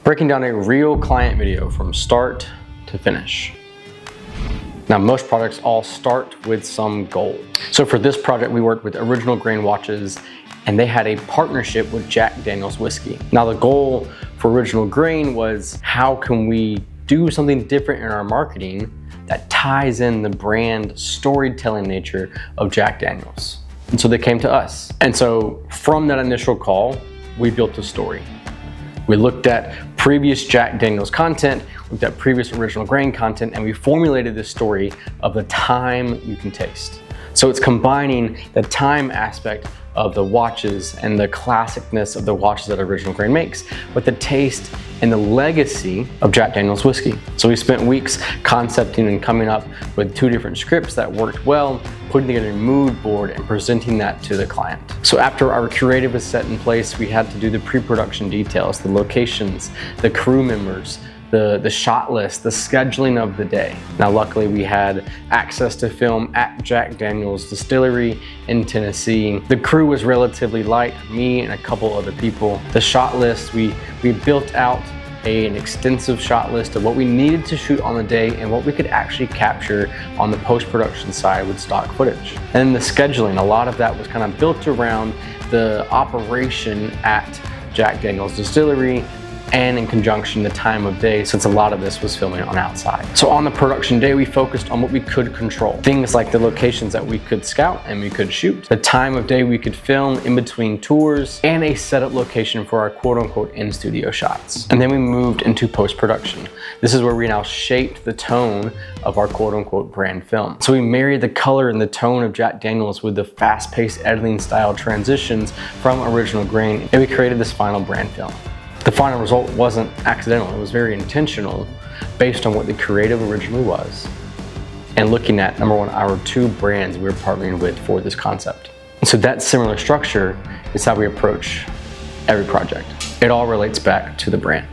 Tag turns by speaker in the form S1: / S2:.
S1: breaking down a real client video from start to finish. Now, most projects all start with some goal. So for this project, we worked with Original Grain Watches, and they had a partnership with Jack Daniel's Whiskey. Now, the goal for Original Grain was, how can we do something different in our marketing that ties in the brand storytelling nature of Jack Daniel's? And so they came to us. And so from that initial call, we built a story. We looked at previous Jack Daniel's content, looked at previous Original Grain content, and we formulated this story of the time you can taste. So it's combining the time aspect of the watches and the classicness of the watches that Original Grain makes with the taste and the legacy of Jack Daniel's Whiskey. So we spent weeks concepting and coming up with 2 different scripts that worked well, putting together a mood board and presenting that to the client. So after our creative was set in place, we had to do the pre-production details, the locations, the crew members, the shot list, the scheduling of the day. Now, luckily we had access to film at Jack Daniel's Distillery in Tennessee. The crew was relatively light, me and a couple other people. The shot list, we built out an extensive shot list of what we needed to shoot on the day and what we could actually capture on the post-production side with stock footage. And then the scheduling, a lot of that was kind of built around the operation at Jack Daniel's Distillery, and in conjunction the time of day, since a lot of this was filming on outside. So on the production day, we focused on what we could control. Things like the locations that we could scout and we could shoot, the time of day we could film in between tours, and a setup location for our quote-unquote in-studio shots. And then we moved into post-production. This is where we now shaped the tone of our quote-unquote brand film. So we married the color and the tone of Jack Daniel's with the fast-paced editing style transitions from Original Grain, and we created this final brand film. The final result wasn't accidental, it was very intentional based on what the creative originally was and looking at, number one, our 2 brands we were partnering with for this concept. And so that similar structure is how we approach every project. It all relates back to the brand.